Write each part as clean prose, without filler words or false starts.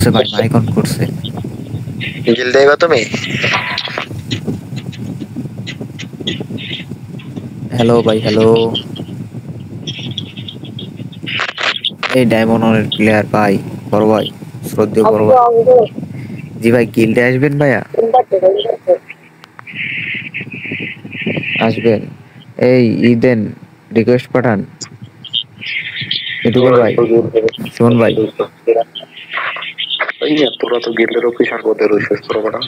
করছে ভাই, mic on করছে। গিল দেবা তুমি? হ্যালো ভাই, হ্যালো। এই ডায়মন্ডের প্লেয়ার ভাই, বড় ভাই, শ্রদ্ধেয় বড় ভাই। জি ভাই, গিল্ডে আসবেন ভাইয়া? আসবেন? এই দেন, রিকোয়েস্ট পাঠান। ইউটিউবার ভাই, সুমন ভাই। তোরা তো গিল্ডের অফিসার পদে রয়েছিস তোরা।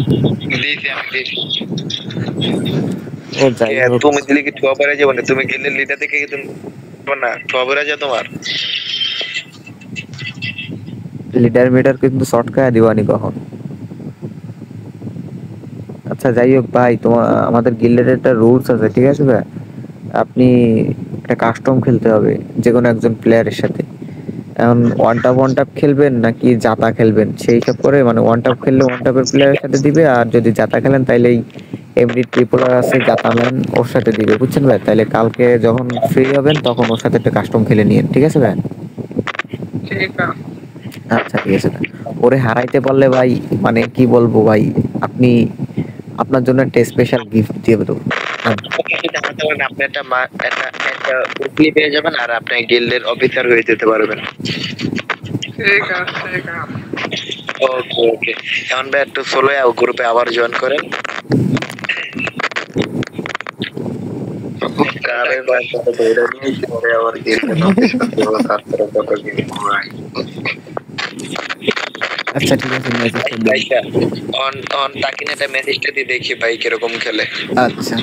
ও যাই হোক, তুমি দিলে কি ঠোয়া পড়ে যাবে না? তুমি গিল্ডের লিডার দেখে কি তুমি না ঠোয়া পড়ে যায় তোমার? লিডার মিডার কিন্তু শর্টকাট দিবানি কখন। আচ্ছা যাই হোক ভাই, তোমার আমাদের গিল্ডের একটা রুলস আছে, ঠিক আছে ভাই? আপনি একটা কাস্টম খেলতে হবে যে কোনো একজন প্লেয়ারের সাথে। এখন ওয়ান টাপ খেলবেন নাকি জাতা খেলবেন সেই হিসাব করে, মানে ওয়ান টাপ খেললে ওয়ান টাপের প্লেয়ারের সাথে দিবে, আর যদি জাতা খেলেন তাইলে এই এমডি ট্রিপলার আছে জাতা ম্যান, ওর সাথে দিবে, বুঝছেন ভাই? তাইলে কালকে যখন ফ্রি হবেন তখন ওর সাথে একটা কাস্টম খেলে নিয়েন, ঠিক আছে ভাই? আচ্ছা ঠিক আছে ভাই। ওরে হারাইতে পারলে ভাই, মানে কি বলবো ভাই, আপনি আপনার জন্য একটা স্পেশাল গিফট দিয়ে দেবো। আপনি একটা উইকলি পেয়ে যাবেন আর আপনি গিল্ডের অফিসার হয়ে যেতে পারবেন। ওকে ওকে, এখন ভাই একটু সোলো গ্রুপে আবার জয়েন করেন। কারে ভাই কত ধরে নিয়েছি পরে আবার গিল্ডের অফিসার দেবো, তারপরে কত গিল্ড ভাই। আচ্ছা ঠিক আছে, মেসেজটা দিন। অন অন তাকিন একটা মেসেজটা দিয়ে দেখি ভাই কিরকম খেলে। আচ্ছা।